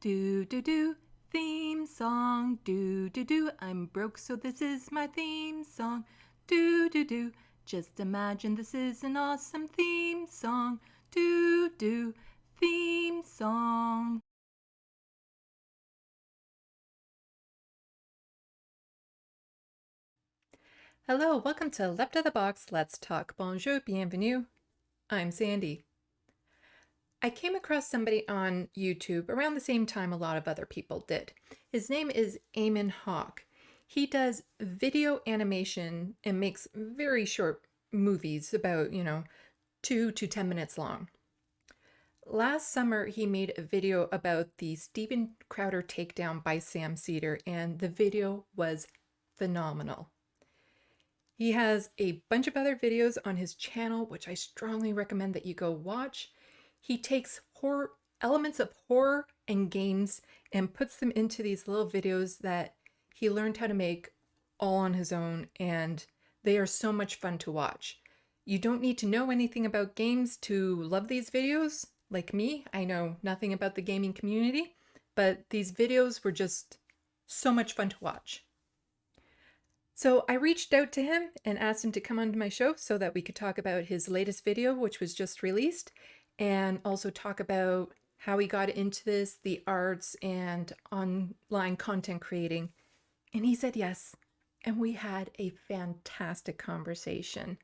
Do do do, theme song. Do do do, I'm broke so this is my theme song. Do do do, just imagine this is an awesome theme song. Do do, theme song. Hello, welcome to Left of the Box. Let's talk. Bonjour, bienvenue. I'm Sandy. I came across somebody on YouTube around the same time a lot of other people did. His name is Aamon. He does video animation and makes very short movies about, 2 to 10 minutes long. Last summer, he made a video about the Steven Crowder takedown by Sam Seder, and the video was phenomenal. He has a bunch of other videos on his channel, which I strongly recommend that you go watch. He takes elements of horror and games and puts them into these little videos that he learned how to make all on his own, and they are so much fun to watch. You don't need to know anything about games to love these videos. Like me, I know nothing about the gaming community, but these videos were just so much fun to watch. So I reached out to him and asked him to come onto my show so that we could talk about his latest video, which was just released, and also talk about how he got into this, the arts, and online content creating. And he said yes, and we had a fantastic conversation.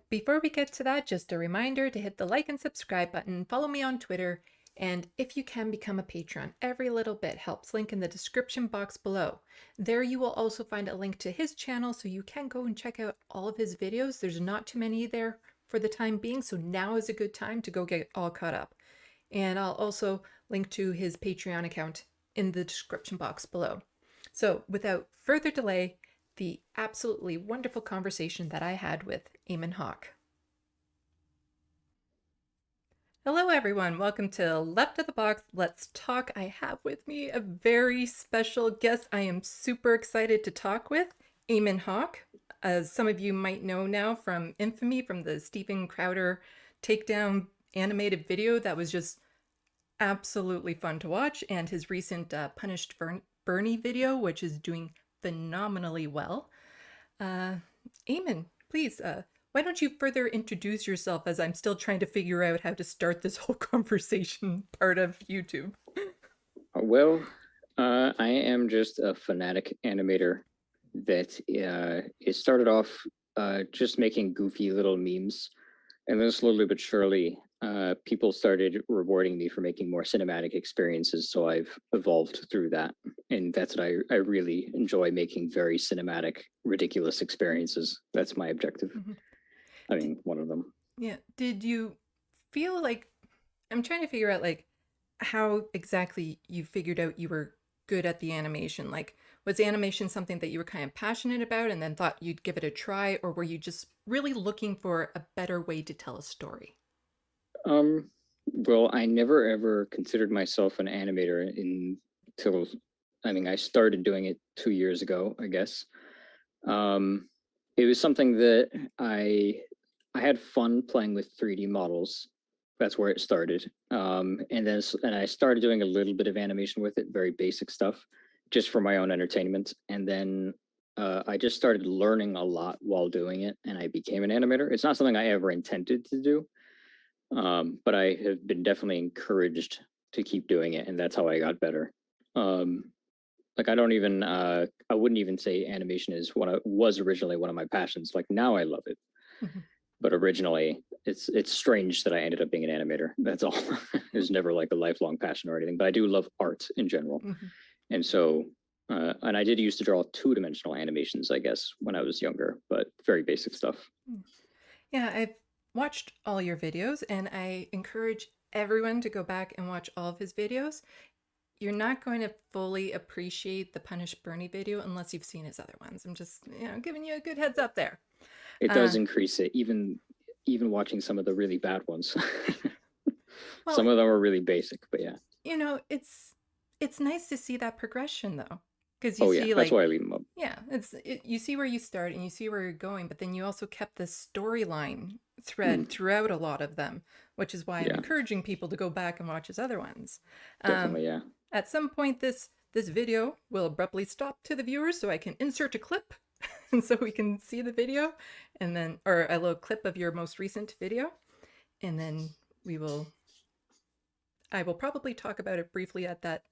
Before we get to that, just a reminder to hit the like and subscribe button, follow me on Twitter, and if you can, become a patron. Every little bit helps. Link in the description box below. There you will also find a link to his channel, so you can go and check out all of his videos. There's not too many there for the time being, so now is a good time to go get all caught up. And I'll also link to his Patreon account in the description box below. So without further delay, the absolutely wonderful conversation that I had with Aamon. Hello everyone, welcome to Left of the Box, Let's Talk. I have with me a very special guest I am super excited to talk with, Aamon. As some of you might know now from infamy from the Steven Crowder takedown animated video that was just absolutely fun to watch, and his recent Punished Bernie video, which is doing phenomenally well. Aamon, please, why don't you further introduce yourself, as I'm still trying to figure out how to start this whole conversation part of YouTube? Well, I am just a fanatic animator that it started off just making goofy little memes. And then slowly but surely, people started rewarding me for making more cinematic experiences. So I've evolved through that. And that's what I really enjoy, making very cinematic, ridiculous experiences. That's my objective. Mm-hmm. I mean, one of them. Yeah. Did you feel like, I'm trying to figure out like how exactly you figured out you were good at the animation? Like, was animation something that you were kind of passionate about and then thought you'd give it a try, or were you just really looking for a better way to tell a story? Well, I never ever considered myself an animator until, I mean, I started doing it 2 years ago, I guess. It was something that I had fun playing with 3D models. That's where it started. And I started doing a little bit of animation with it, very basic stuff, just for my own entertainment. And then I just started learning a lot while doing it, and I became an animator. It's not something I ever intended to do, but I have been definitely encouraged to keep doing it, and that's how I got better. Like I wouldn't even say animation is was originally one of my passions. Like now I love it. Mm-hmm. But originally it's strange that I ended up being an animator. That's all. It was never like a lifelong passion or anything, but I do love art in general. Mm-hmm. And so and I did used to draw two-dimensional animations, I guess, when I was younger, but very basic stuff. Yeah, I've watched all your videos, and I encourage everyone to go back and watch all of his videos. You're not going to fully appreciate the Punish Bernie video unless you've seen his other ones. I'm just, giving you a good heads up there. It does increase it, even watching some of the really bad ones. Well, some of them are really basic, but yeah. It's nice to see that progression though, because that's why I leave them up. Yeah, you see where you start and you see where you're going, but then you also kept the storyline thread throughout a lot of them, which is why I'm encouraging people to go back and watch his other ones. Definitely, yeah. At some point, this video will abruptly stop to the viewers so I can insert a clip and so we can see the video and then, or a little clip of your most recent video. And then I will probably talk about it briefly at that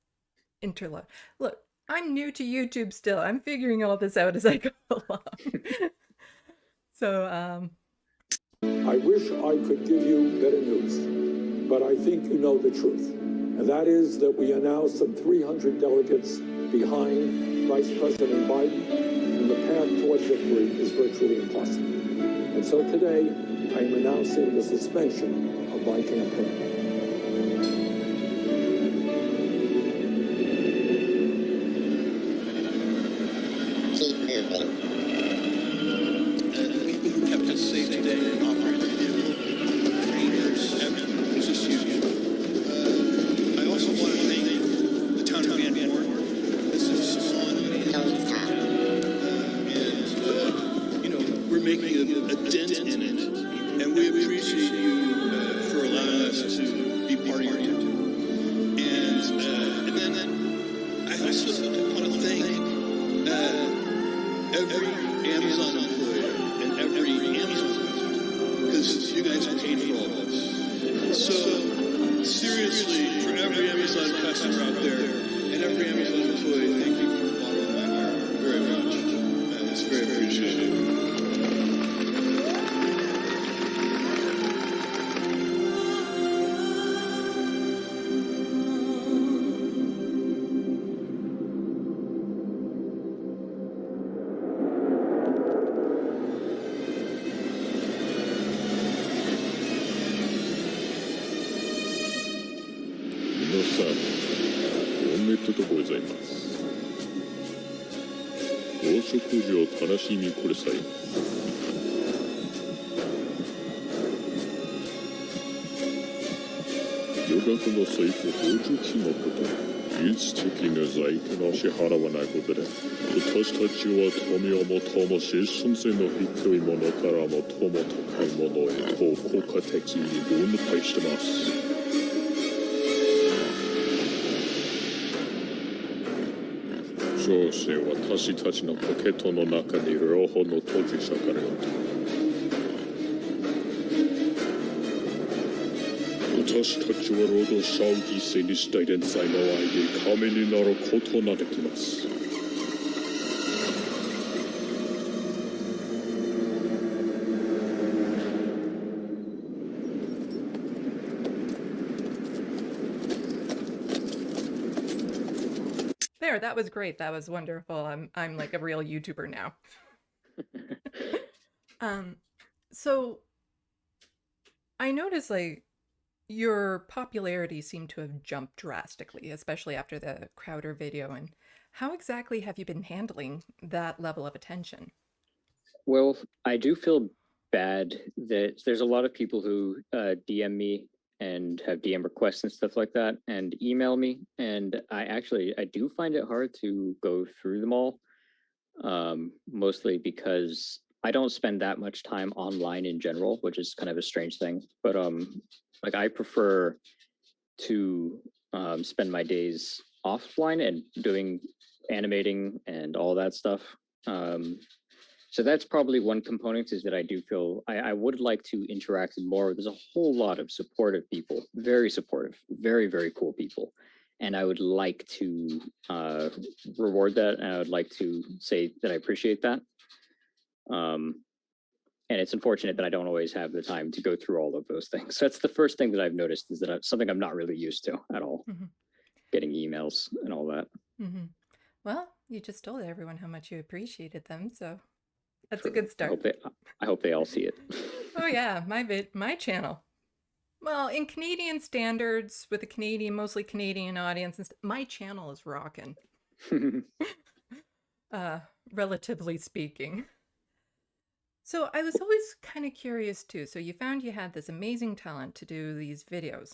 interlude. Look, I'm new to YouTube still. I'm figuring all this out as I go along. So, I wish I could give you better news, but I think you know the truth. And that is that we are now some 300 delegates behind Vice President Biden, and the path toward victory is virtually impossible. And so today, I am announcing the suspension of my campaign. every Amazon employee and every Amazon, because you guys are paying for all this. So seriously, for every Amazon customer out there and every Amazon employee, thank you from the bottom of my heart very much. It's very appreciated. There, that was great. That was wonderful. I'm like a real YouTuber now. So I noticed like your popularity seemed to have jumped drastically, especially after the Crowder video. And how exactly have you been handling that level of attention? Well, I do feel bad that there's a lot of people who DM me and have DM requests and stuff like that and email me. And I do find it hard to go through them all, mostly because I don't spend that much time online in general, which is kind of a strange thing. But like I prefer to spend my days offline and doing animating and all that stuff. So that's probably one component, is that I do feel I would like to interact more. There's a whole lot of supportive people, very supportive, very, very cool people. And I would like to reward that. And I would like to say that I appreciate that. And it's unfortunate that I don't always have the time to go through all of those things. So that's the first thing that I've noticed, is that something I'm not really used to at all, getting emails and all that. Well, you just told everyone how much you appreciated them, so that's a good start. I hope they all see it. Oh yeah, my channel. Well, in Canadian standards, with a mostly Canadian audience, my channel is rocking. Relatively speaking. So I was always kind of curious too. So you found you had this amazing talent to do these videos.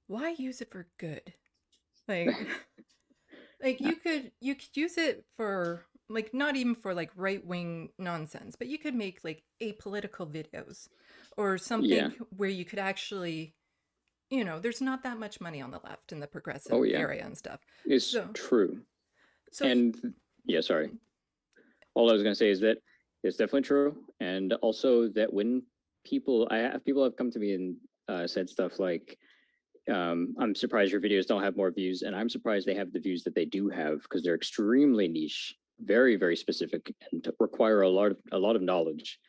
Why use it for good? Like, like you could use it for like not even for like right-wing nonsense, but you could make like apolitical videos or something where you could actually there's not that much money on the left in the Oh progressive yeah, area and stuff. it's So, true. so And yeah, sorry. All I was going to say is that it's definitely true, and also that when people have come to me and said stuff like, I'm surprised your videos don't have more views, and I'm surprised they have the views that they do have because they're extremely niche, very very specific, and require a lot of knowledge.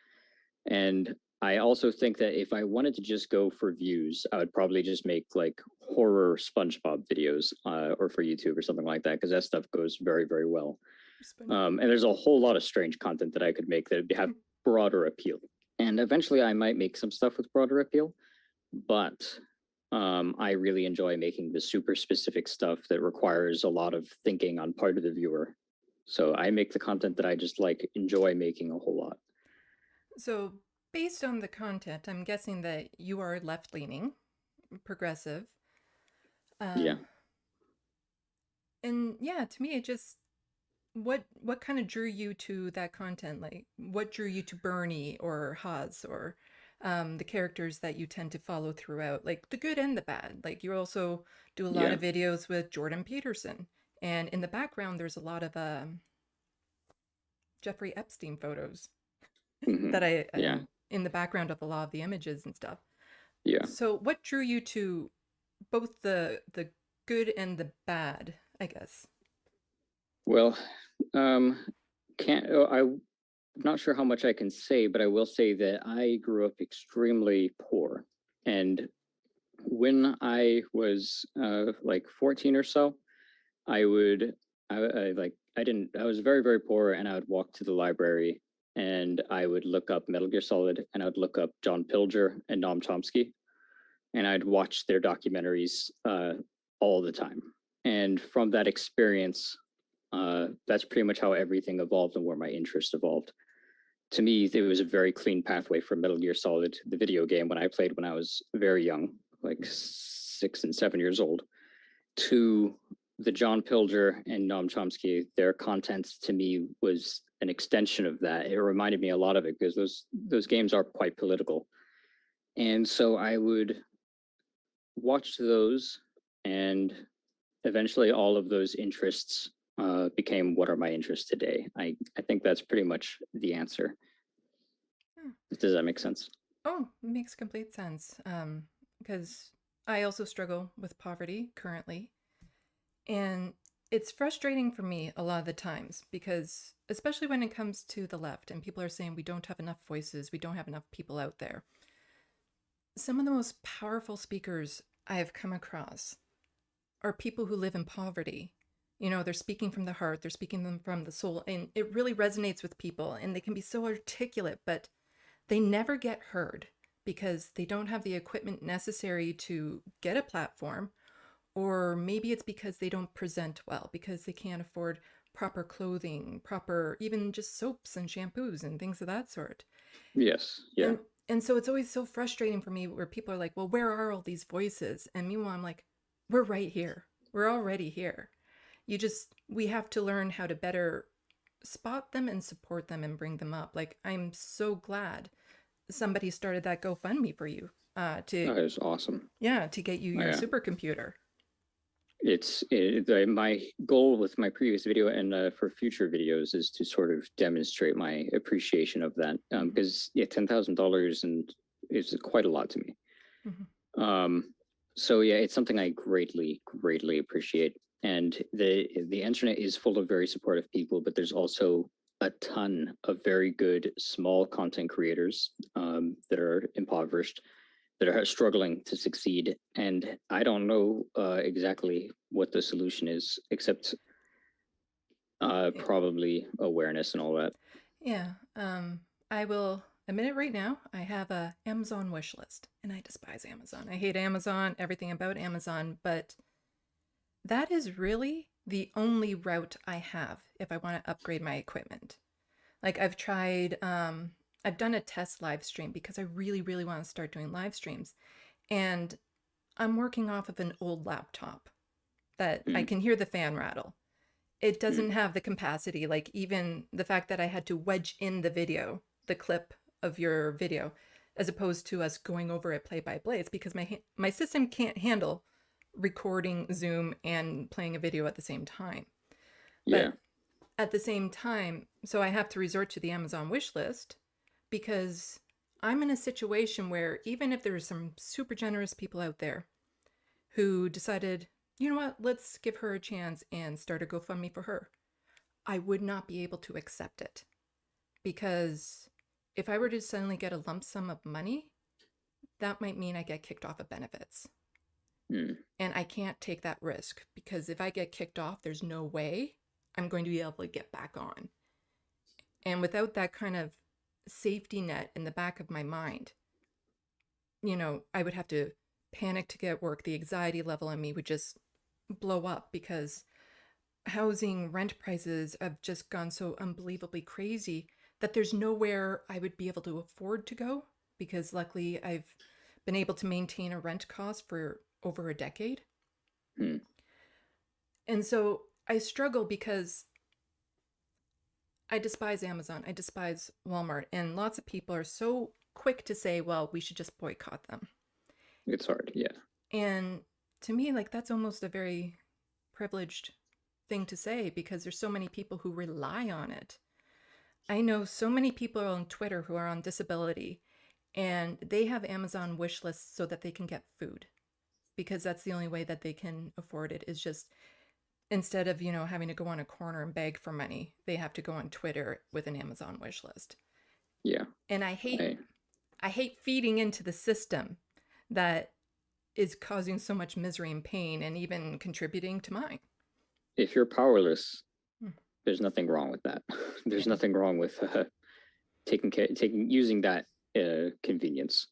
And I also think that if I wanted to just go for views, I would probably just make like horror SpongeBob videos, or for YouTube or something like that, because that stuff goes very very well. And there's a whole lot of strange content that I could make that would have broader appeal. And eventually I might make some stuff with broader appeal, but I really enjoy making the super specific stuff that requires a lot of thinking on part of the viewer. So I make the content that I just like enjoy making a whole lot. So, based on the content, I'm guessing that you are left leaning, progressive. Yeah. Um, and yeah, to me, it just what kind of drew you to that content? Like, what drew you to Bernie or Haas or the characters that you tend to follow throughout, like the good and the bad? Like, you also do a lot Yeah. of videos with Jordan Peterson, and in the background, there's a lot of Jeffrey Epstein photos Mhm. that I Yeah. in the background of a lot of the images and stuff. Yeah. So what drew you to both the good and the bad, I guess? Well, um, can't I'm not sure how much I can say, but I will say that I grew up extremely poor, and when I was like 14 or so, I would I like I didn't I was very very poor, and I would walk to the library and I would look up Metal Gear Solid, and I would look up John Pilger and Noam Chomsky, and I'd watch their documentaries all the time. And from that experience, that's pretty much how everything evolved and where my interest evolved. To me, it was a very clean pathway from Metal Gear Solid, the video game when I played when I was very young, like 6 and 7 years old, to the John Pilger and Noam Chomsky. Their content to me was an extension of that. It reminded me a lot of it because those games are quite political, and so I would watch those, and eventually all of those interests became what are my interests today. I think that's pretty much the answer. Hmm. Does that make sense? Oh, makes complete sense. Because I also struggle with poverty currently. And it's frustrating for me a lot of the times because, especially when it comes to the left and people are saying we don't have enough voices, we don't have enough people out there. Some of the most powerful speakers I have come across are people who live in poverty. They're speaking from the heart, they're speaking them from the soul, and it really resonates with people. And they can be so articulate, but they never get heard because they don't have the equipment necessary to get a platform, or maybe it's because they don't present well, because they can't afford proper clothing, proper even just soaps and shampoos and things of that sort. Yes. Yeah. And so it's always so frustrating for me where people are like, well, where are all these voices? And meanwhile, I'm like, we're right here. We're already here. We have to learn how to better spot them and support them and bring them up. Like, I'm so glad somebody started that GoFundMe for you That is awesome. to get you your Yeah. supercomputer. My goal with my previous video and for future videos is to sort of demonstrate my appreciation of that, because $10,000 and is quite a lot to me. So yeah, it's something I greatly appreciate. And the internet is full of very supportive people, but there's also a ton of very good small content creators that are impoverished, that are struggling to succeed. And I don't know exactly what the solution is, except probably awareness and all that. Yeah. I will admit it right now. I have a Amazon wish list, and I despise Amazon. I hate Amazon, everything about Amazon, but that is really the only route I have if I want to upgrade my equipment. Like, I've tried, I've done a test live stream because I really, really want to start doing live streams. And I'm working off of an old laptop that I can hear the fan rattle. It doesn't have the capacity, like even the fact that I had to wedge in the clip of your video, as opposed to us going over it play by play. It's because my system can't handle recording Zoom and playing a video at the same time. Yeah. But at the same time, so I have to resort to the Amazon wish list because I'm in a situation where even if there's some super generous people out there who decided, you know what, let's give her a chance and start a GoFundMe for her, I would not be able to accept it. Because if I were to suddenly get a lump sum of money, that might mean I get kicked off of benefits. Hmm. And I can't take that risk because if I get kicked off, there's no way I'm going to be able to get back on. And without that kind of safety net in the back of my mind, you know, I would have to panic to get work. The anxiety level in me would just blow up because housing rent prices have just gone so unbelievably crazy that there's nowhere I would be able to afford to go because luckily I've been able to maintain a rent cost for over a decade. Hmm. And so I struggle because I despise Amazon, I despise Walmart, and lots of people are so quick to say, well, we should just boycott them. It's hard. Yeah. And to me, like, that's almost a very privileged thing to say because there's so many people who rely on it. I know so many people on Twitter who are on disability and they have Amazon wish lists so that they can get food because that's the only way that they can afford it is just instead of, you know, having to go on a corner and beg for money, they have to go on Twitter with an Amazon wish list. Yeah. And I hate feeding into the system that is causing so much misery and pain and even contributing to mine. If you're powerless, Hmm. there's nothing wrong with that. There's Yeah. nothing wrong with using that convenience.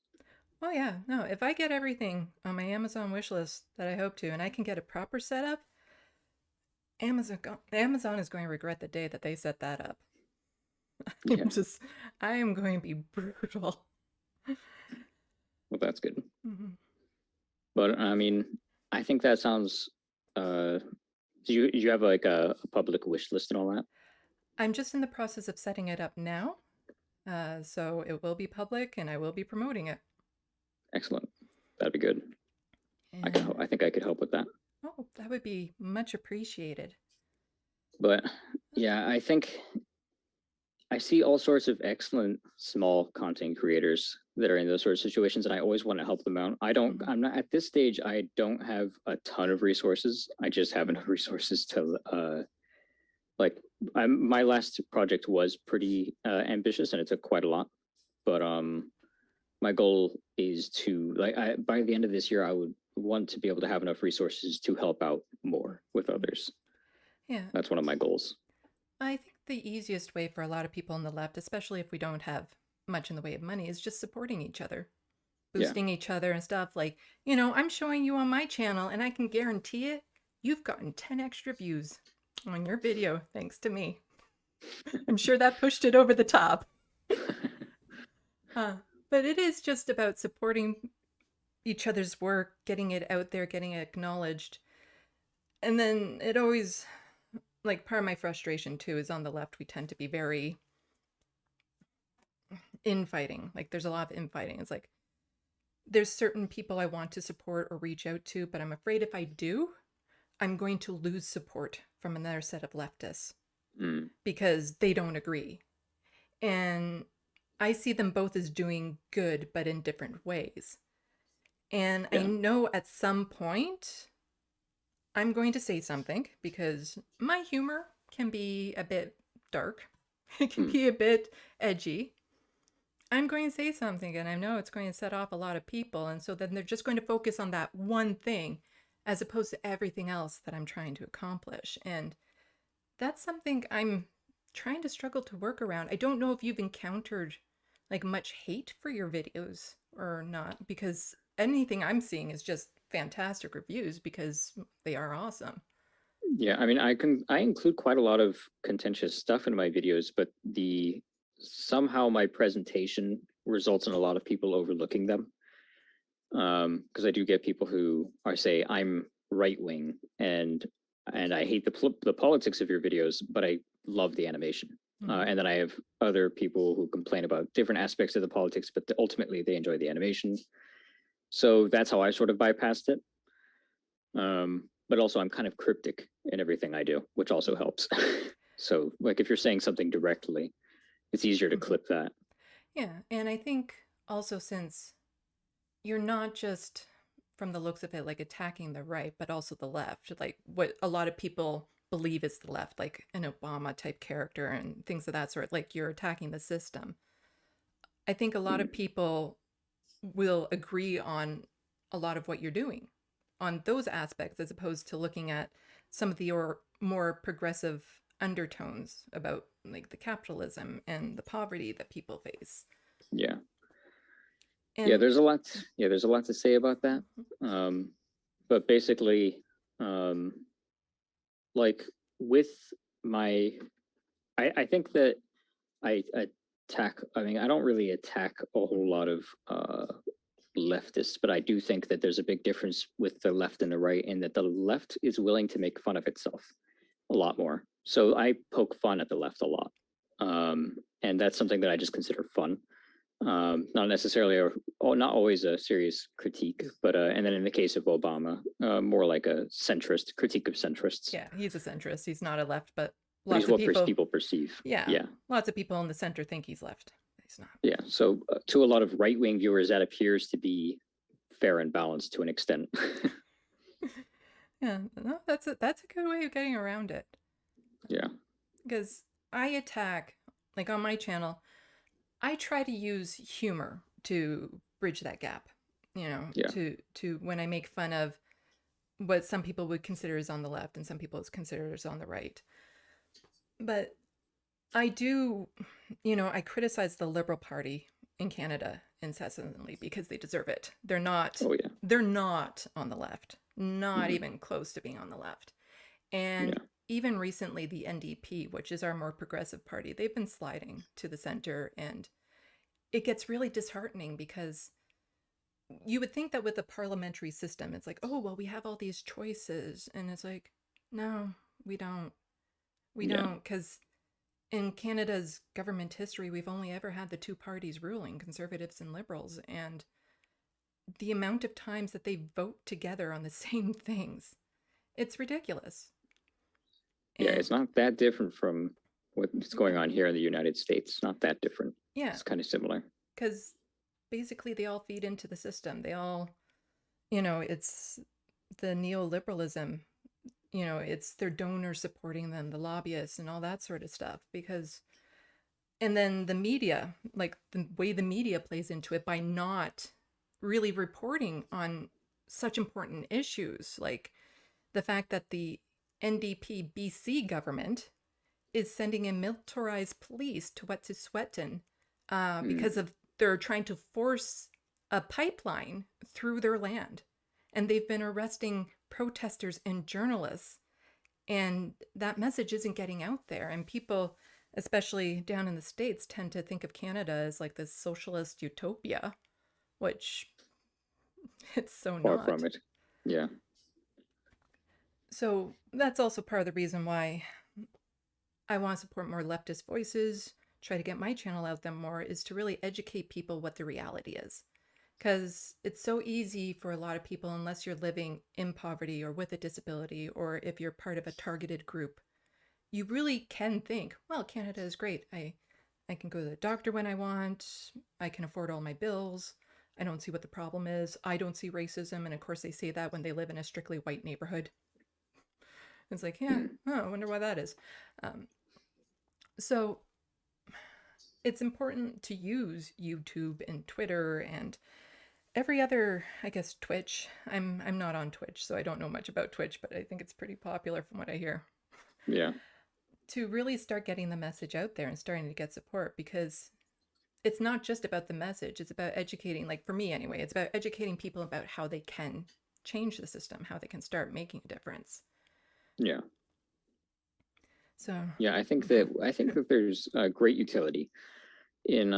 Oh yeah, no, if I get everything on my Amazon wish list that I hope to and I can get a proper setup, Amazon is going to regret the day that they set that up. Yeah. I am going to be brutal. Well, that's good. Mhm. But I mean, I think that sounds. Do you have like a public wish list and all that? I'm just in the process of setting it up now. So it will be public and I will be promoting it. Excellent. That'd be good. I And, think I could help with that. oh, that would be much appreciated. But yeah, I think I see all sorts of excellent small content creators that are in those sort of situations, and I always want to help them out. I'm not at this stage. I don't have a ton of resources. I just have enough resources to my last project was pretty ambitious, and it took quite a lot. But my goal is to by the end of this year, I would want to be able to have enough resources to help out more with others. Yeah. That's one of my goals. I think the easiest way for a lot of people on the left, especially if we don't have much in the way of money, is just supporting each other, boosting each other and stuff. Like, you know, I'm showing you on my channel and I can guarantee it, you've gotten 10 extra views on your video thanks to me. I'm sure that pushed it over the top. But it is just about supporting each other's work, getting it out there, getting it acknowledged. And then it always, like, part of my frustration too is on the left, we tend to be very infighting. Like, there's a lot of infighting. It's like, there's certain people I want to support or reach out to, but I'm afraid if I do, I'm going to lose support from another set of leftists because they don't agree. And I see them both as doing good, but in different ways. And I know at some point I'm going to say something because my humor can be a bit dark. It can be a bit edgy. I'm going to say something and I know it's going to set off a lot of people. And so then they're just going to focus on that one thing as opposed to everything else that I'm trying to accomplish. And that's something I'm trying to struggle to work around. I don't know if you've encountered like much hate for your videos or not, because anything I'm seeing is just fantastic reviews because they are awesome. Yeah, I mean, I include quite a lot of contentious stuff in my videos, but somehow my presentation results in a lot of people overlooking them. Because I do get people who say I'm right wing and I hate the politics of your videos, but I love the animation. And then I have other people who complain about different aspects of the politics, but ultimately they enjoy the animation. So that's how I sort of bypassed it. But also I'm kind of cryptic in everything I do, which also helps. So like if you're saying something directly, it's easier to clip that. Yeah, and I think also since you're not just from the looks of it like attacking the right, but also the left, like what a lot of people believe is the left, like an Obama type character and things of that sort, like you're attacking the system. I think a lot of people will agree on a lot of what you're doing on those aspects as opposed to looking at some of the more progressive undertones about like the capitalism and the poverty that people face. Yeah. And Yeah, there's a lot. Yeah, there's a lot to say about that. But basically, like with my, I think that I attack. I mean, I don't really attack a whole lot of leftists, but I do think that there's a big difference with the left and the right, in that the left is willing to make fun of itself a lot more. So I poke fun at the left a lot, and that's something that I just consider fun. Not necessarily, or not always a serious critique, but and then in the case of Obama, more like a centrist critique of centrists. yeah, he's a centrist. He's not a left, but But he's lots of what people, people perceive. yeah, lots of people in the center think he's left. He's not. Yeah. So to a lot of right-wing viewers, that appears to be fair and balanced to an extent. Yeah, no, that's a good way of getting around it. Yeah. Because I attack, like on my channel, I try to use humor to bridge that gap, Yeah. to when I make fun of what some people would consider is on the left and some people would consider is on the right. But I do, I criticize the Liberal Party in Canada incessantly because they deserve it. They're not, Oh yeah. they're not on the left, not even close to being on the left. And even recently, the NDP, which is our more progressive party, they've been sliding to the center, and it gets really disheartening because you would think that with a parliamentary system, it's like, oh, well, we have all these choices. And it's like, no, we don't. We don't, because in Canada's government history, we've only ever had the two parties ruling, conservatives and liberals. And the amount of times that they vote together on the same things, it's ridiculous. Yeah, it's not that different from what's going on here in the United States. It's not that different. Yeah. It's kind of similar. Because basically they all feed into the system. They all, it's the neoliberalism, it's their donors supporting them, the lobbyists and all that sort of stuff. And then the media, like the way the media plays into it by not really reporting on such important issues, like the fact that the NDP BC government is sending in militarized police to Wet'suwet'en because they're trying to force a pipeline through their land. And they've been arresting protesters and journalists. And that message isn't getting out there. And people, especially down in the States, tend to think of Canada as like this socialist utopia, which it's so Far not. from it. Yeah. So that's also part of the reason why I want to support more leftist voices, try to get my channel out there more, is to really educate people what the reality is. Because it's so easy for a lot of people, unless you're living in poverty or with a disability, or if you're part of a targeted group, you really can think, well, Canada is great. I can go to the doctor when I want. I can afford all my bills. I don't see what the problem is. I don't see racism. And of course, they say that when they live in a strictly white neighborhood. It's like, yeah, I wonder why that is. So it's important to use YouTube and Twitter and every other, I guess, Twitch. I'm not on Twitch, so I don't know much about Twitch, but I think it's pretty popular from what I hear. Yeah. To really start getting the message out there and starting to get support, because it's not just about the message. It's about educating, like for me anyway, it's about educating people about how they can change the system, how they can start making a difference. Yeah. So yeah, I think that there's great utility in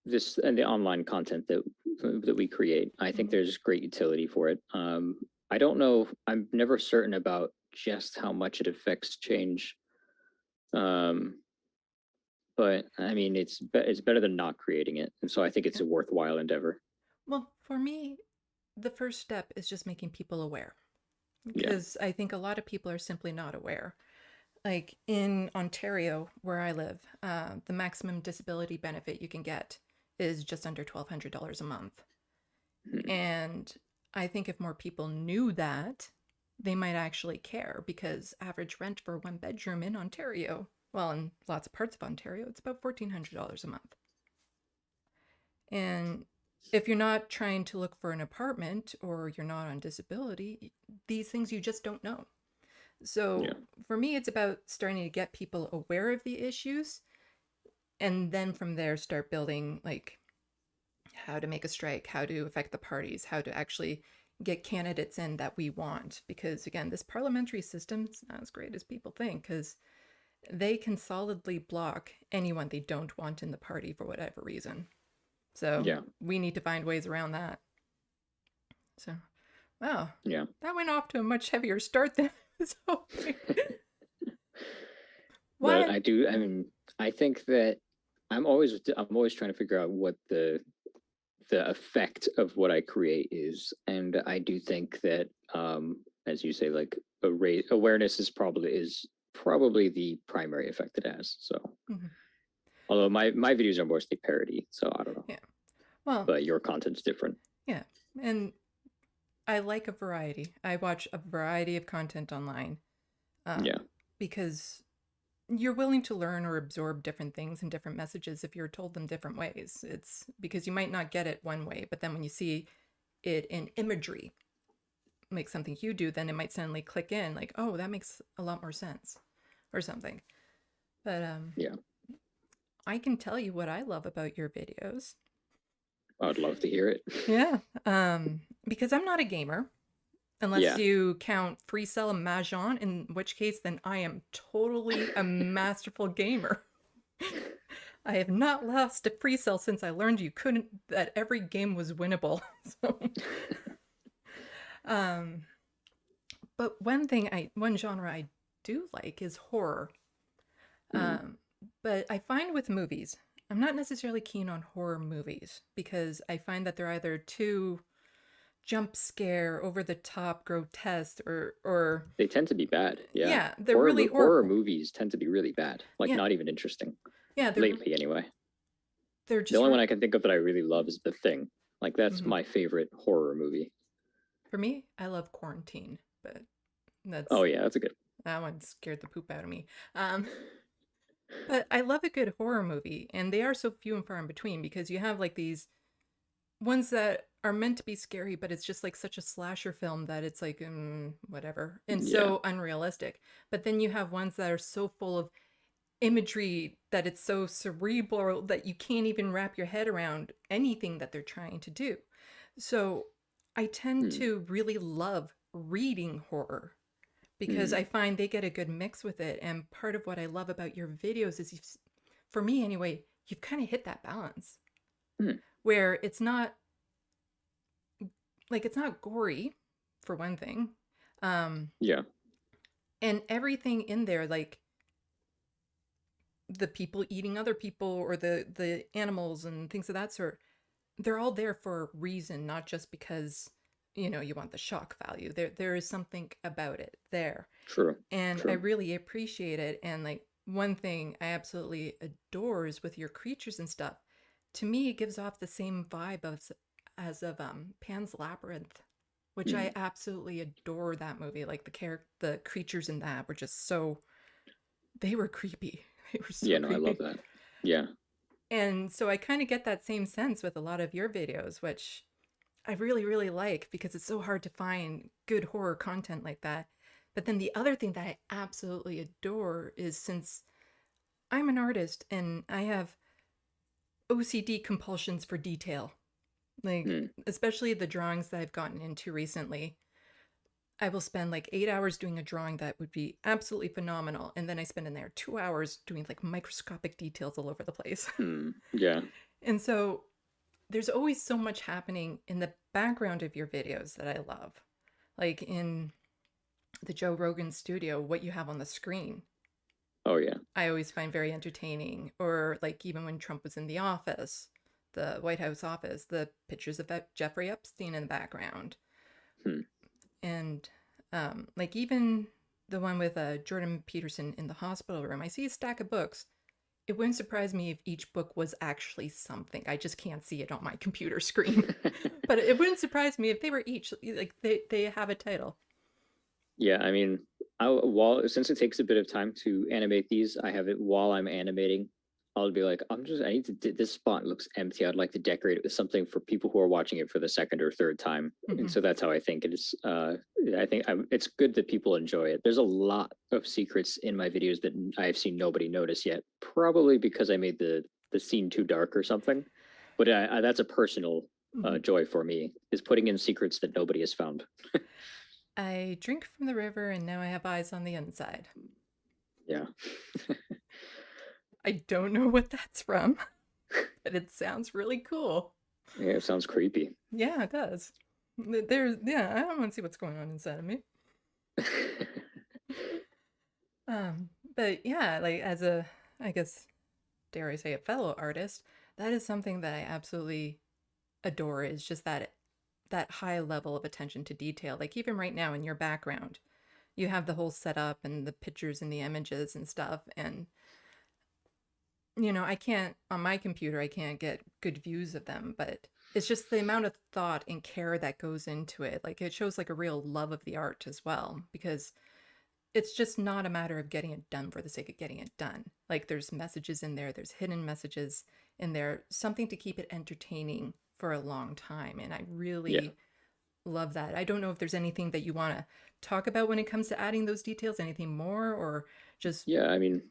this and the online content that we create. I think there's great utility for it. I don't know. I'm never certain about just how much it affects change Um, but I mean, it's better than not creating it, and so I think it's Yeah. a worthwhile endeavor. Well, for me, the first step is just making people aware Yeah. because I think a lot of people are simply not aware. Like in Ontario, where I live, the maximum disability benefit you can get is just under $1,200 a month. Hmm. And I think if more people knew that, they might actually care because average rent for one bedroom in Ontario, well, in lots of parts of Ontario, it's about $1,400 a month. And if you're not trying to look for an apartment or you're not on disability, these things you just don't know. Yeah. So for me, it's about starting to get people aware of the issues and then from there start building like how to make a strike, how to affect the parties, how to actually get candidates in that we want. Because again, this parliamentary system is not as great as people think because they can solidly block anyone they don't want in the party for whatever reason. So Yeah. we need to find ways around that. So, wow, Yeah. that went off to a much heavier start than I was hoping. But What? I mean, I think that I'm always trying to figure out what the effect of what I create is, and I do think that, as you say, like awareness is probably the primary effect it has. So, Mhm. although my videos are mostly parody, so I don't know, Yeah. Well, but your content's different. yeah. And I like a variety. I watch a variety of content online Yeah. because you're willing to learn or absorb different things and different messages if you're told them different ways. It's because you might not get it one way, but then when you see it in imagery, like something you do, then it might suddenly click in like, oh, that makes a lot more sense or something. But Yeah. I can tell you what I love about your videos. I would love to hear it. Yeah. Because I'm not a gamer. Unless Yeah. you count Free Cell and Mahjong, in which case then I am totally a masterful gamer. I have not lost a Free Cell since I learned you couldn't, that every game was winnable. So, um, but one genre I do like is horror. Mm. Um, but I find with movies, I'm not necessarily keen on horror movies because I find that they're either too jump scare, over the top, grotesque, or They tend to be bad. Yeah. yeah, they're really Horror horrible. movies tend to be really bad. Like, Yeah, not even interesting yeah, lately, anyway. they're The just only one I can think of that I really love is The Thing. Like, that's Mhm. my favorite horror movie. For me, I love Quarantine, but Oh that's yeah, that's a good. that one scared the poop out of me. Um, but I love a good horror movie, and they are so few and far in between because you have like these ones that are meant to be scary, but it's just like such a slasher film that it's like whatever and Yeah. so unrealistic. But then you have ones that are so full of imagery that it's so cerebral that you can't even wrap your head around anything that they're trying to do. So I tend Hmm. to really love reading horror because Hmm. I find they get a good mix with it. And part of what I love about your videos is, for me anyway, you've kind of hit that balance Hmm. where it's not like it's not gory for one thing. Yeah. And everything in there, like the people eating other people or the animals and things of that sort, they're all there for a reason, not just because you want the shock value. There is something about it there, True. and I True. really appreciate it. And like one thing I absolutely adore is with your creatures and stuff. To me, it gives off the same vibe as of Pan's Labyrinth, which Hmm. I absolutely adore that movie. Like the creatures in that were just so they were creepy. They were so Yeah. No, I love creepy. that. Yeah. And so I kind of get that same sense with a lot of your videos, which I really, really like because it's so hard to find good horror content like that. But then the other thing that I absolutely adore is since I'm an artist and I have OCD compulsions for detail, like Hmm. especially the drawings that I've gotten into recently. I will spend like 8 hours doing a drawing that would be absolutely phenomenal. And then I spend in there 2 hours doing like microscopic details all over the place. Hmm. Yeah. And so there's always so much happening in the background of your videos that I love. Like in the Joe Rogan studio, what you have on the screen. Oh yeah. I always find very entertaining. Or like even when Trump was in the office, the White House office, the pictures of Jeffrey Epstein in the background. Hmm. And like even the one with Jordan Peterson in the hospital room, I see a stack of books. It wouldn't surprise me if each book was actually something. I just can't see it on my computer screen. But it wouldn't surprise me if they were each like they have a title. Yeah, I mean, while since it takes a bit of time to animate these, I have it while I'm animating. I'll be like, I need to. This spot looks empty. I'd like to decorate it with something for people who are watching it for the second or third time. And Mhm. so that's how I think it is. I think it's good that people enjoy it. There's a lot of secrets in my videos that I've seen nobody notice yet. Probably because I made the scene too dark or something. But that's a personal Mhm. joy for me, is putting in secrets that nobody has found. I drink from the river and now I have eyes on the inside. Yeah. I don't know what that's from, but it sounds really cool. Yeah, it sounds creepy. Yeah, it does. Yeah, I don't want to see what's going on inside of me. But yeah, like as a, I guess, dare I say, a fellow artist, that is something that I absolutely adore. Is just that high level of attention to detail. Like even right now in your background, you have the whole setup and the pictures and the images and stuff. And I can't on my computer, I can't get good views of them, but it's just the amount of thought and care that goes into it. Like it shows like a real love of the art as well, because it's just not a matter of getting it done for the sake of getting it done. Like there's messages in there, there's hidden messages in there, something to keep it entertaining for a long time. And I Yeah. really love that. I don't know if there's anything that you want to talk about when it comes to adding those details, anything more, or just. Yeah, I mean,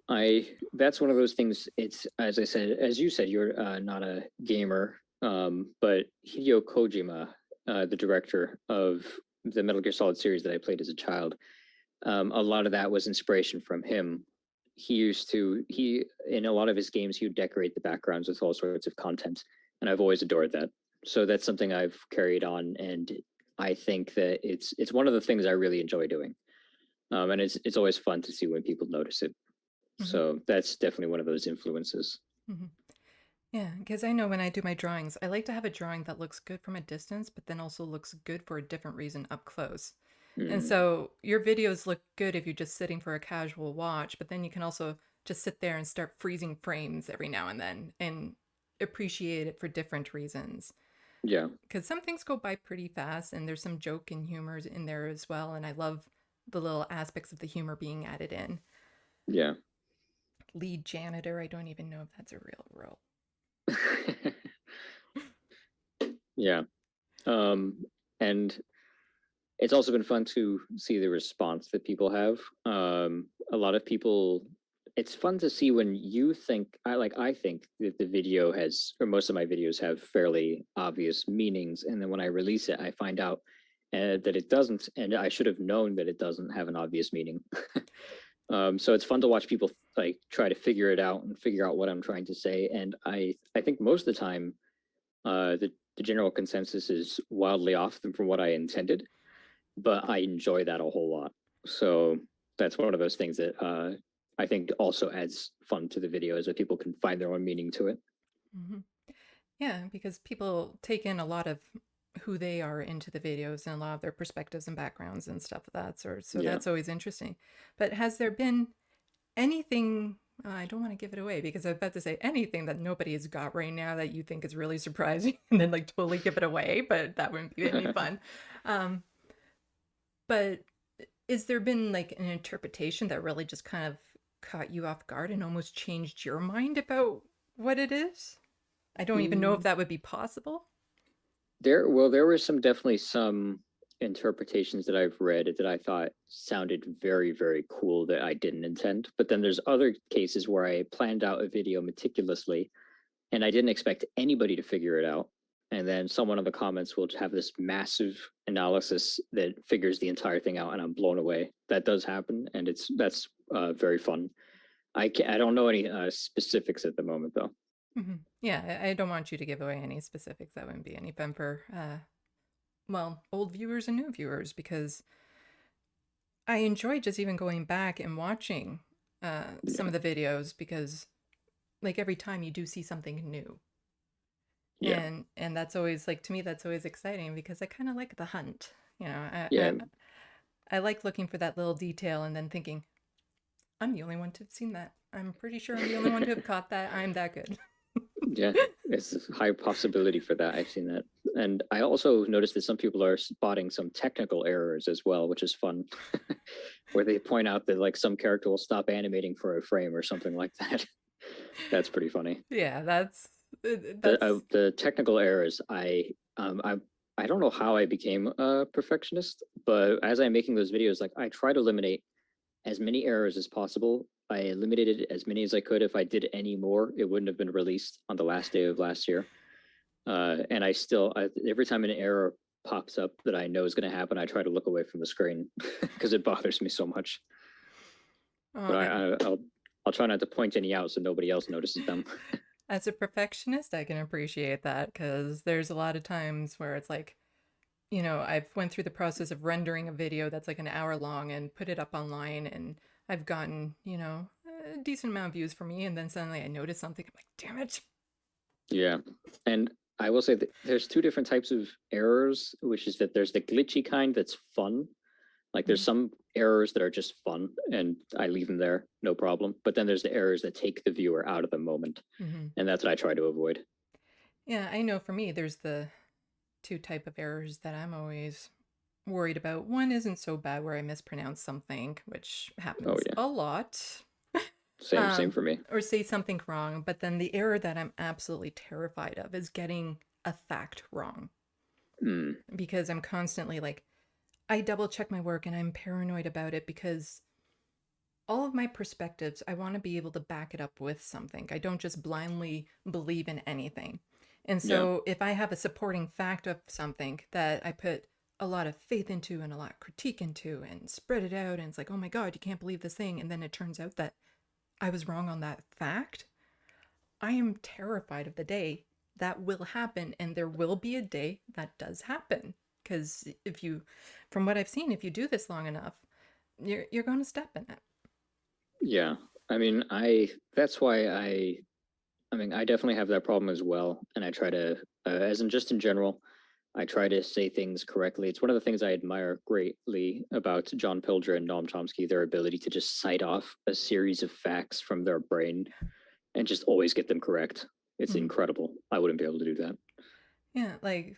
I that's one of those things. It's, as I said, as you said, you're not a gamer, but Hideo Kojima, the director of the Metal Gear Solid series that I played as a child, a lot of that was inspiration from him. He in a lot of his games he would decorate the backgrounds with all sorts of content, and I've always adored that. So that's something I've carried on, and I think that it's one of the things I really enjoy doing. And it's always fun to see when people notice it. Mhm, So that's definitely one of those influences. mhm. Yeah, because I know when I do my drawings, I like to have a drawing that looks good from a distance, but then also looks good for a different reason up close. And Mm, so your videos look good if you're just sitting for a casual watch, but then you can also just sit there and start freezing frames every now and then and appreciate it for different reasons. yeah, Because some things go by pretty fast and there's some joke and humors in there as well. And I love the little aspects of the humor being added in. yeah. Lead janitor, I don't even know if that's a real role. Yeah. Um, and it's also been fun to see the response that people have. A lot of people, it's fun to see when you think, I think that the video has, or most of my videos have fairly obvious meanings. And then when I release it, I find out that it doesn't, and I should have known that it doesn't have an obvious meaning. So it's fun to watch people like try to figure it out and figure out what I'm trying to say. And I think most of the time, the general consensus is wildly off from what I intended, but I enjoy that a whole lot. So that's one of those things that I think also adds fun to the video, is that people can find their own meaning to it. Hmm. Yeah, because people take in a lot of who they are into the videos and a lot of their perspectives and backgrounds and stuff of that sort. So Yeah. that's always interesting. But has there been anything? I don't want to give it away because I was about to say anything that nobody has got right now that you think is really surprising and then like totally give it away, but that wouldn't be any fun. Um, but is there been like an interpretation that really just kind of caught you off guard and almost changed your mind about what it is? I don't even know if Mm, that would be possible. there were definitely some interpretations that I've read that I thought sounded very, very cool that I didn't intend. But then there's other cases where I planned out a video meticulously and I didn't expect anybody to figure it out. And then someone in the comments will have this massive analysis that figures the entire thing out, and I'm blown away. That does happen, and that's very fun. I don't know any specifics at the moment though. Yeah, I don't want you to give away any specifics. That wouldn't be any fun for, well, old viewers and new viewers because I enjoy just even going back and watching some of the videos because like every time you do see something new. Yeah. And that's always like to me that's always exciting because I kind of like the hunt. You know, Yeah. I like looking for that little detail and then thinking, I'm the only one to have seen that. I'm pretty sure I'm the only one to have caught that. I'm that good. Yeah, it's a high possibility for that. I've seen that. And I also noticed that some people are spotting some technical errors as well, which is fun, where they point out that like some character will stop animating for a frame or something like that. That's pretty funny. Yeah, that's The technical errors, I don't know how I became a perfectionist, but as I'm making those videos, like I try to eliminate as many errors as possible. I eliminated as many as I could. If I did any more, it wouldn't have been released on the last day of last year. And every time an error pops up that I know is going to happen, I try to look away from the screen because it bothers me so much. oh, But I'll try not to point any out so nobody else notices them. as a perfectionist, I can appreciate that because there's a lot of times where it's like, you know, I've went through the process of rendering a video that's like an hour long and put it up online and I've gotten, you know, a decent amount of views for me and then suddenly I notice something I'm like, damn it. Yeah, and I will say that there's two different types of errors, which is that there's the glitchy kind that's fun. Like there's some errors that are just fun and I leave them there, no problem. But then there's the errors that take the viewer out of the moment. Mm-hmm. And that's what I try to avoid. Yeah, I know for me there's the two type of errors that I'm always worried about. One isn't so bad where I mispronounce something, which Oh happens yeah. a lot. Same for me. Or say something wrong. But then the error that I'm absolutely terrified of is getting a fact wrong Mm, because I'm constantly like, I double check my work and I'm paranoid about it because all of my perspectives, I want to be able to back it up with something. I don't just blindly believe in anything. And yeah. so if I have a supporting fact of something that I put a lot of faith into and a lot of critique into and spread it out, and it's like, oh my God, you can't believe this thing. And then it turns out that I was wrong on that fact. I am terrified of the day that will happen. And there will be a day that does happen. Because if you, from what I've seen, if you do this long enough, you're going to step in it. Yeah. I mean, that's why I mean, I definitely have that problem as well. And I try to, as in just in general, I try to say things correctly. It's one of the things I admire greatly about John Pilger and Noam Chomsky, their ability to just cite off a series of facts from their brain and just always get them correct. It's Mhm. incredible. I wouldn't be able to do that. Yeah, like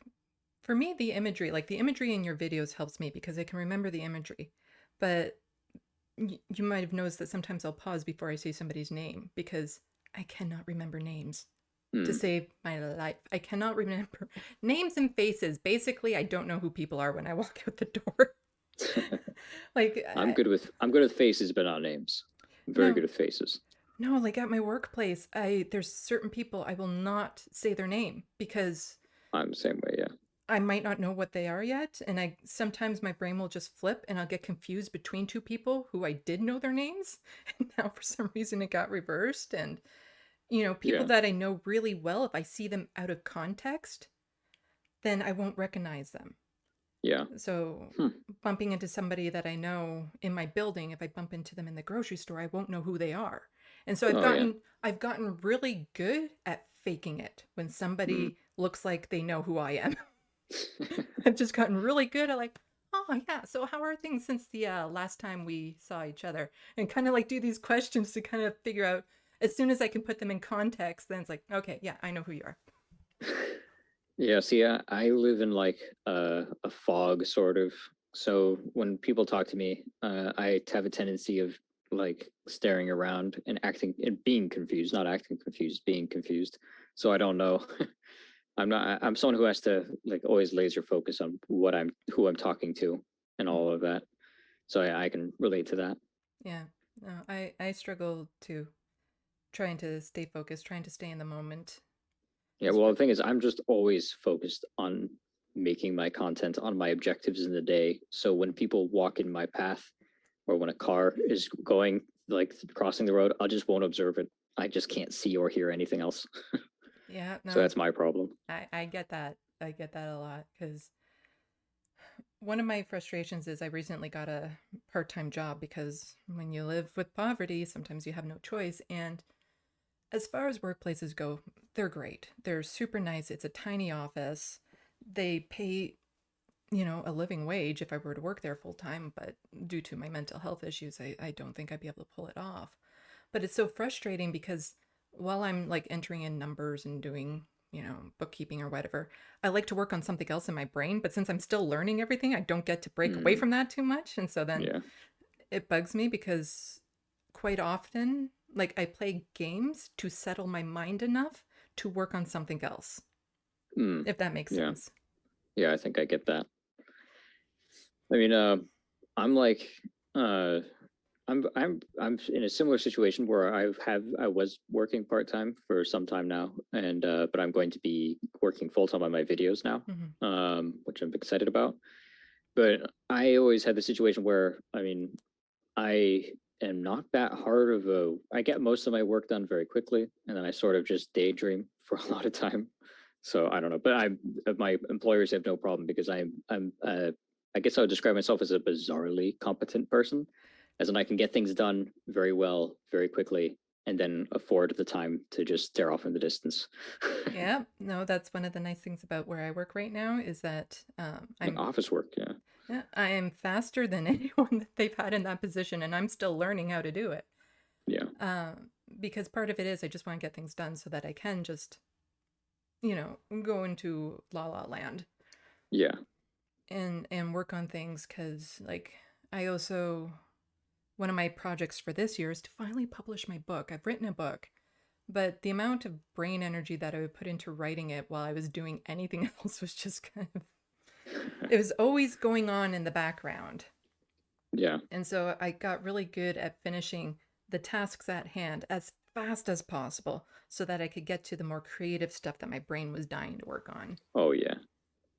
for me, the imagery, like the imagery in your videos helps me because I can remember the imagery. But you might have noticed that sometimes I'll pause before I say somebody's name because I cannot remember names to Hmm. save my life. I cannot remember names and faces. Basically, I don't know who people are when I walk out the door. Like, I'm good with faces, but not names. I'm very no, good with faces. no, like at my workplace, there's certain people I will not say their name because I'm the same way. Yeah. I might not know what they are yet, and I sometimes my brain will just flip and I'll get confused between two people who I did know their names, and now for some reason it got reversed. And you know, people Yeah. that I know really well, if I see them out of context, then I won't recognize them. Yeah. So Hmm. bumping into somebody that I know in my building, if I bump into them in the grocery store, I won't know who they are. And so Oh yeah. I've gotten really good at faking it when Hmm. somebody looks like they know who I am. I've just gotten really good at like, oh yeah, so how are things since the last time we saw each other? And kind of like do these questions to kind of figure out as soon as I can put them in context, then it's like, okay, yeah, I know who you are. Yeah, see, I live in like a fog sort of. So when people talk to me, I have a tendency of like staring around and acting and being confused, not acting confused, being confused. So I don't know. I'm someone who has to like always laser focus on who I'm talking to and Mm. all of that. So I can relate to that. Yeah, no, I struggle to trying to stay focused, trying to stay in the moment. Yeah, well, the thing is, I'm just always focused on making my content on my objectives in the day. So when people walk in my path or when a car is going like crossing the road, I just won't observe it. I just can't see or hear anything else. Yeah, So no, that's my problem. I get that. I get that a lot because one of my frustrations is I recently got a part-time job because when you live with poverty, sometimes you have no choice. And as far as workplaces go, they're great. They're super nice. It's a tiny office. They pay, a living wage if I were to work there full time, but due to my mental health issues, I don't think I'd be able to pull it off. But it's so frustrating because while I'm like entering in numbers and doing, bookkeeping or whatever, I like to work on something else in my brain. But since I'm still learning everything, I don't get to break away Mm, from that too much. And so then yeah. it bugs me because quite often, like I play games to settle my mind enough to work on something else, Mm, if that makes yeah. sense. Yeah, I think I get that. I mean, I'm like, uh, I'm in a similar situation where I was working part-time for some time now, and but I'm going to be working full-time on my videos now, Hmm. which I'm excited about. But I always had the situation where, I mean, I am not that hard of a. I get most of my work done very quickly, and then I sort of just daydream for a lot of time. So I don't know, but my employers have no problem because I guess I would describe myself as a bizarrely competent person, as in I can get things done very well, very quickly, and then afford the time to just stare off in the distance. Yeah, no, that's one of the nice things about where I work right now is that Like office work, yeah, yeah, I am faster than anyone that they've had in that position, and I'm still learning how to do it. yeah, Because part of it is I just want to get things done so that I can just, go into la la land yeah. and work on things. Because like I also one of my projects for this year is to finally publish my book. I've written a book, but the amount of brain energy that I would put into writing it while I was doing anything else was just kind of, it was always going on in the background. Yeah. And so I got really good at finishing the tasks at hand as fast as possible so that I could get to the more creative stuff that my brain was dying to work on. Oh yeah,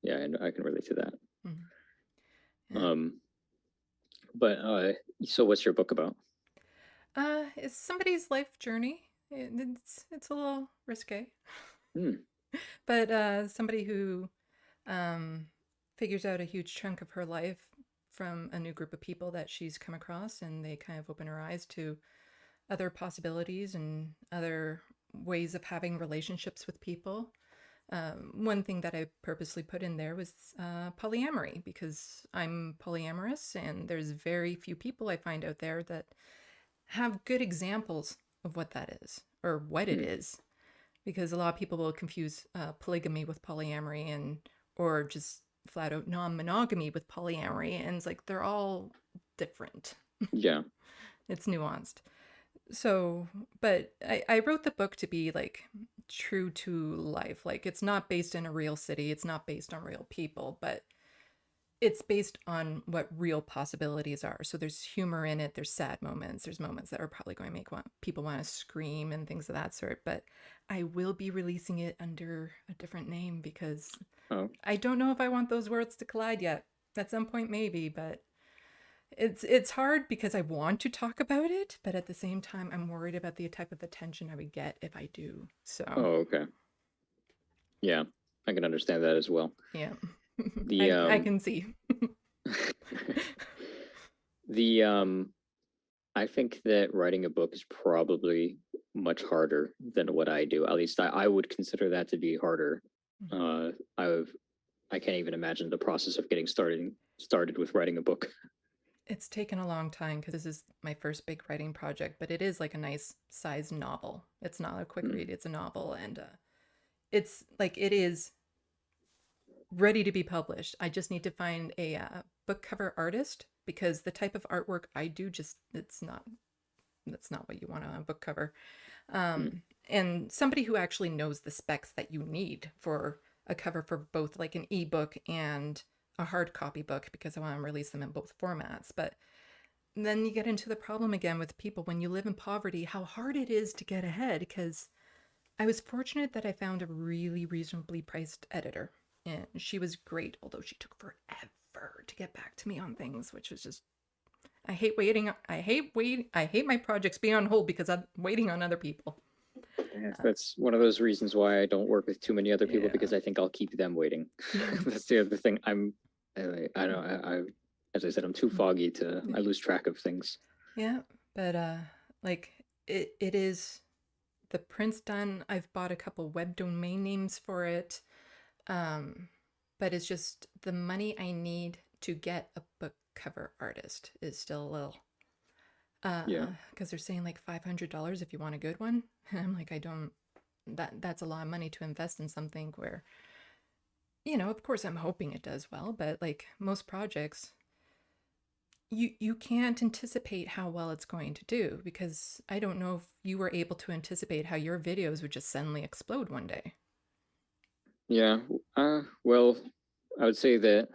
yeah, and I can relate to that. Mhm. Yeah. Um, but so what's your book about? It's somebody's life journey. It's a little risque, Hmm. but somebody who um, figures out a huge chunk of her life from a new group of people that she's come across, and they kind of open her eyes to other possibilities and other ways of having relationships with people. One thing that I purposely put in there was polyamory because I'm polyamorous, and there's very few people I find out there that have good examples of what that is or what it Hmm. is. Because a lot of people will confuse polygamy with polyamory, and or just flat out non-monogamy with polyamory, and it's like they're all different. Yeah. It's nuanced. So, but I wrote the book to be like true to life. Like it's not based in a real city, it's not based on real people, but it's based on what real possibilities are. So there's humor in it, there's sad moments, there's moments that are probably going to make people want to scream and things of that sort. But I will be releasing it under a different name because Oh, I don't know if I want those worlds to collide yet. At some point, maybe, but it's hard because I want to talk about it, but at the same time, I'm worried about the type of attention I would get if I do. So, oh, okay. Yeah, I can understand that as well. yeah, The I can see. the I think that writing a book is probably much harder than what I do. At least I would consider that to be harder. I I can't even imagine the process of getting started with writing a book. It's taken a long time because this is my first big writing project, but it is like a nice sized novel. It's not a quick Hmm. read, it's a novel, and it's like it is ready to be published. I just need to find a book cover artist because the type of artwork I do just that's not what you want on a book cover. Hmm. And somebody who actually knows the specs that you need for a cover for both like an ebook and a hard copy book because I want to release them in both formats. But then you get into the problem again with people when you live in poverty, how hard it is to get ahead. Because I was fortunate that I found a really reasonably priced editor, and she was great, although she took forever to get back to me on things, which was just I hate waiting. I hate my projects being on hold because I'm waiting on other people. That's one of those reasons why I don't work with too many other people Yeah. because I think I'll keep them waiting. That's the other thing. I don't. As I said, I'm too foggy to. I lose track of things. Yeah, but like it is the print's done. I've bought a couple web domain names for it. Um, but it's just the money I need to get a book cover artist is still a little Yeah. because they're saying like $500 if you want a good one. And I'm like, I don't that's a lot of money to invest in something where, of course I'm hoping it does well, but like most projects, you can't anticipate how well it's going to do because I don't know if you were able to anticipate how your videos would just suddenly explode one day. Yeah. Well, I would say that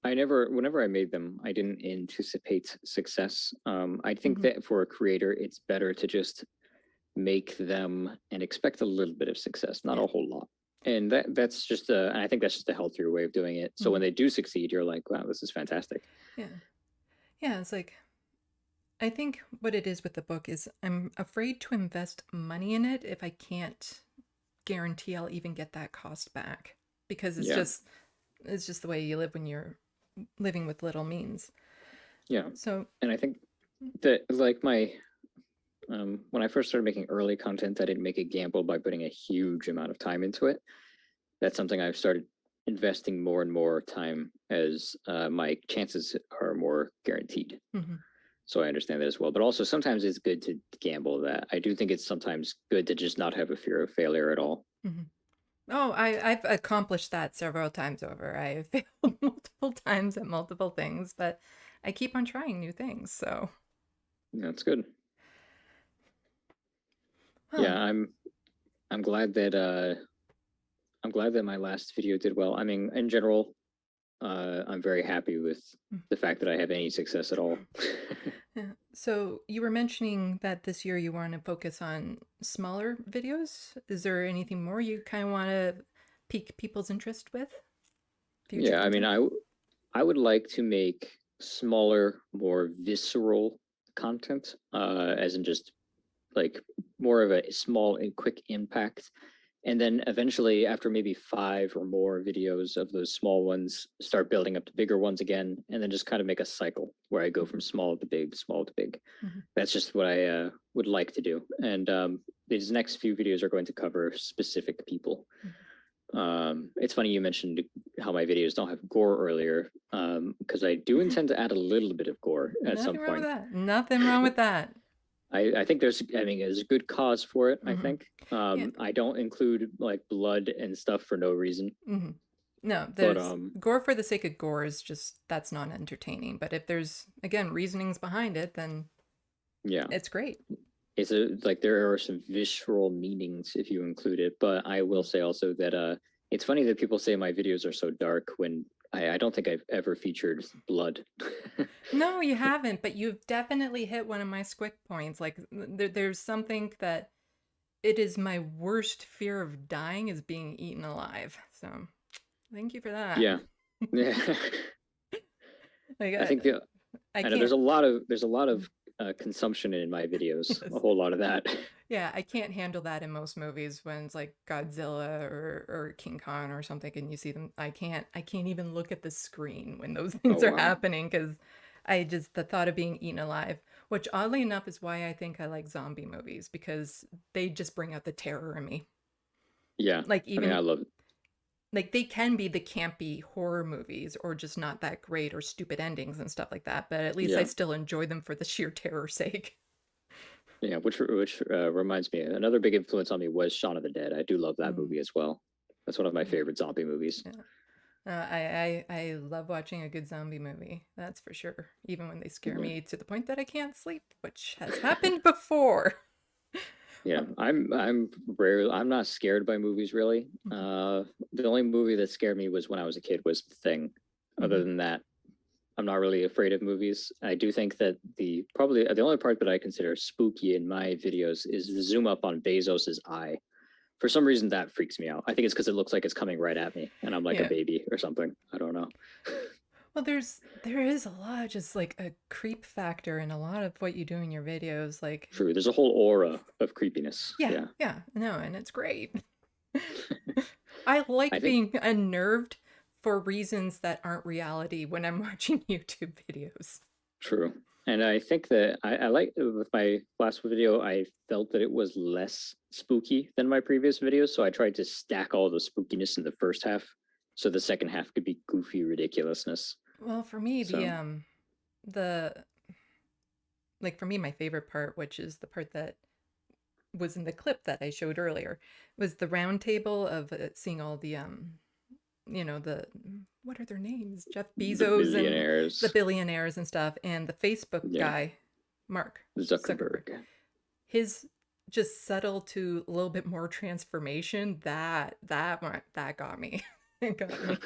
whenever I made them, I didn't anticipate success. I think that for a creator, it's better to just make them and expect a little bit of success, not a whole lot. And that's just I think that's just a healthier way of doing it. So when they do succeed, you're like, wow, this is fantastic. Yeah. Yeah, it's like I think what it is with the book is I'm afraid to invest money in it if I can't guarantee I'll even get that cost back because it's just the way you live when you're living with little means. Yeah. So, and I think that like when I first started making early content, I didn't make a gamble by putting a huge amount of time into it. That's something I've started investing more and more time as my chances are more guaranteed. So I understand that as well. But also sometimes it's good to gamble that. I do think it's sometimes good to just not have a fear of failure at all. Oh, I've accomplished that several times over. I've failed multiple times at multiple things, but I keep on trying new things. So that's good. Huh. Yeah, I'm glad that my last video did well. I mean, in general, I'm very happy with the fact that I have any success at all. Yeah. So you were mentioning that this year you want to focus on smaller videos. Is there anything more you kind of want to pique people's interest with? Yeah, I mean, I would like to make smaller, more visceral content, as in just like more of a small and quick impact. And then eventually, after maybe 5 or more videos of those small ones, start building up to bigger ones again, and then just kind of make a cycle where I go from small to big, small to big. That's just what I would like to do. And these next few videos are going to cover specific people. It's funny you mentioned how my videos don't have gore earlier, because I do intend to add a little bit of gore at some point. Nothing wrong with that. I think there's a good cause for it. I think I don't include like blood and stuff for no reason. No, there's gore for the sake of gore is just that's not entertaining. But if there's again reasonings behind it, then it's great. It's like there are some visceral meanings if you include it. But I will say also that it's funny that people say my videos are so dark when I don't think I've ever featured blood. No, you haven't, but you've definitely hit one of my squick points. Like there's something that it is my worst fear of dying is being eaten alive. So thank you for that. Yeah. Like, I think I know there's a lot of consumption in my videos. A whole lot of that. Yeah, I can't handle that in most movies when it's like Godzilla or King Kong or something and you see them. I can't even look at the screen when those things are happening because the thought of being eaten alive, which oddly enough is why I think I like zombie movies because they just bring out the terror in me. Yeah. Like even I love it. Like they can be the campy horror movies or just not that great or stupid endings and stuff like that, but at least I still enjoy them for the sheer terror sake. Yeah, which reminds me, another big influence on me was Shaun of the Dead. I do love that movie as well. That's one of my favorite zombie movies. Yeah. I love watching a good zombie movie. That's for sure. Even when they scare me to the point that I can't sleep, which has happened before. Yeah, I'm not scared by movies really. The only movie that scared me was when I was a kid was The Thing. Other than that, I'm not really afraid of movies. I do think that probably the only part that I consider spooky in my videos is the zoom up on Bezos's eye. For some reason, that freaks me out. I think it's because it looks like it's coming right at me, and I'm like a baby or something. I don't know. Well, there is a lot, just like a creep factor in a lot of what you do in your videos. Like true, there's a whole aura of creepiness. Yeah, no, and it's great. I like being unnerved for reasons that aren't reality when I'm watching YouTube videos. True. And I think that I like with my last video, I felt that it was less spooky than my previous videos. So I tried to stack all the spookiness in the first half. So the second half could be goofy ridiculousness. Well, for me, So the like for me, my favorite part, which is the part that was in the clip that I showed earlier, was the round table of seeing all the the what are their names? Jeff the Bezos and the billionaires, billionaires and stuff, and the Facebook yeah, guy, Mark Zuckerberg. Zuckerberg. His just subtle to a little bit more transformation that got me. It got me.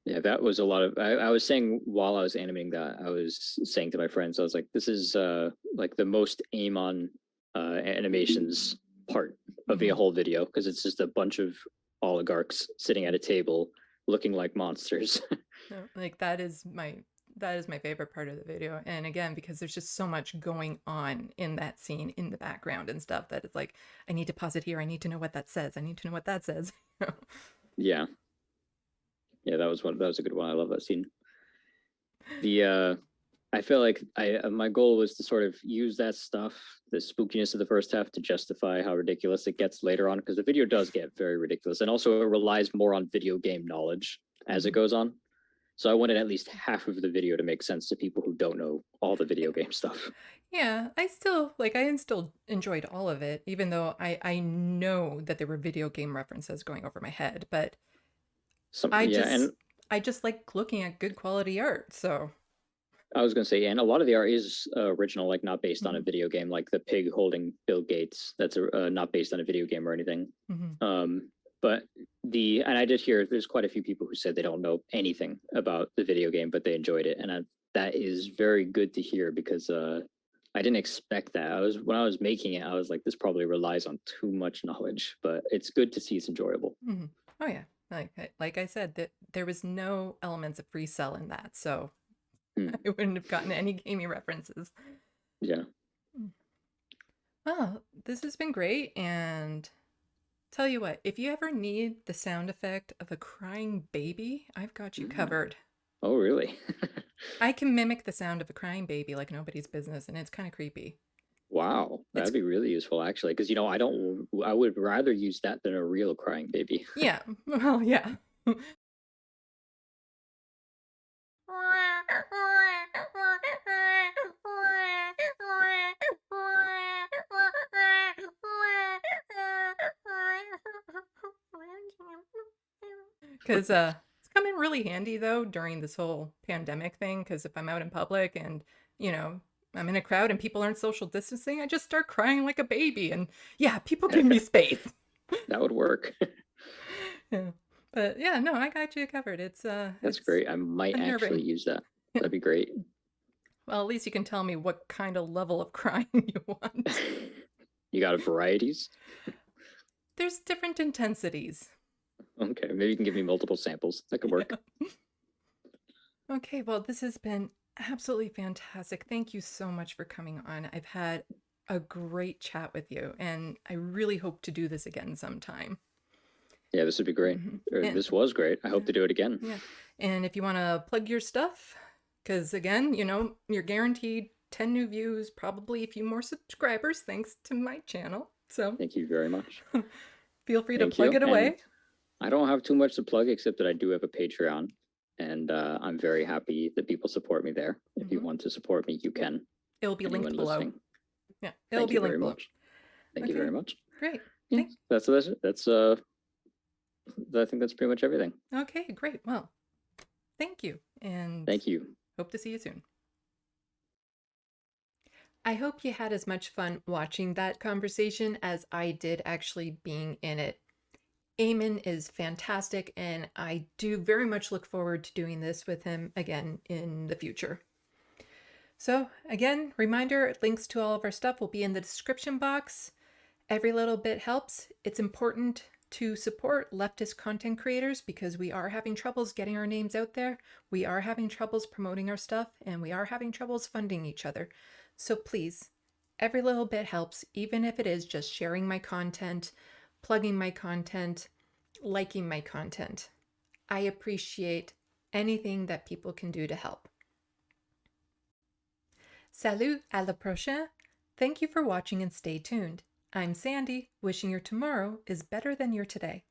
Yeah, that was a lot of. I was saying while I was animating that, I was saying to my friends, I was like, "This is like the most Aamon animations part of the Mhm. whole video because it's just a bunch of oligarchs sitting at a table looking like monsters." No, like that is my favorite part of the video. And again, because there's just so much going on in that scene in the background and stuff that it's like, I need to pause it here. I need to know what that says. I need to know what that says. Yeah, yeah, that was a good one. I love that scene. The I feel like my goal was to sort of use that stuff, the spookiness of the first half, to justify how ridiculous it gets later on, because the video does get very ridiculous, and also it relies more on video game knowledge as it goes on. So I wanted at least half of the video to make sense to people who don't know all the video game stuff. Yeah, I still enjoyed all of it, even though I know that there were video game references going over my head, but Some I yeah, just and I just like looking at good quality art. So I was gonna say, and a lot of the art is original, like not based on a mhm, video game, like the pig holding Bill Gates. That's not based on a video game or anything. mhm. But and I did hear there's quite a few people who said they don't know anything about the video game, but they enjoyed it, and that is very good to hear because I didn't expect that. When I was making it, I was like, this probably relies on too much knowledge, but it's good to see it's enjoyable. Mhm. Oh yeah, like I said, that there was no elements of free cell in that, so Hmm. I wouldn't have gotten any gaming references. Yeah. Mm. Well, this has been great, and tell you what, if you ever need the sound effect of a crying baby, I've got you Mm. covered. Oh, really? I can mimic the sound of a crying baby like nobody's business, and it's kind of creepy. Wow, It's that'd be really useful actually, because I would rather use that than a real crying baby. yeah, well, yeah. Because it's come in really handy though during this whole pandemic thing. Because if I'm out in public and you know I'm in a crowd and people aren't social distancing, I just start crying like a baby, and yeah, people give me space. That would work. Yeah. But yeah, no, I got you covered. That's It's great. I might actually unnerving. use that. That'd be great. Well, at least you can tell me what kind of level of crying you want. You got varieties? There's different intensities. Okay, maybe you can give me multiple samples. That could work. Yeah. Okay, well, this has been absolutely fantastic. Thank you so much for coming on. I've had a great chat with you, and I really hope to do this again sometime. Yeah, this would be great. Mhm. This was great. I hope to do it again. Yeah. And if you want to plug your stuff, because again, you're guaranteed 10 new views, probably a few more subscribers, thanks to my channel. So Thank you very much. feel free to Thank plug you. it away. I don't have too much to plug except that I do have a Patreon, and I'm very happy that people support me there. If you Mhm. want to support me, you can. It'll be Anyone linked below. listening, Yeah, it'll thank be you linked very below. much. Thank you very Okay, much. great. Yeah, Thank that's I think that's pretty much everything. Okay, great. Well, thank you, and Thank you. hope to see you soon. I hope you had as much fun watching that conversation as I did actually being in it. Aamon is fantastic, and I do very much look forward to doing this with him again in the future. So, again, reminder, links to all of our stuff will be in the description box. Every little bit helps. It's important to support leftist content creators because we are having troubles getting our names out there. We are having troubles promoting our stuff, and we are having troubles funding each other. So please, every little bit helps, even if it is just sharing my content, plugging my content, liking my content. I appreciate anything that people can do to help. Salut, à la prochaine. Thank you for watching and stay tuned. I'm Sandy, wishing your tomorrow is better than your today.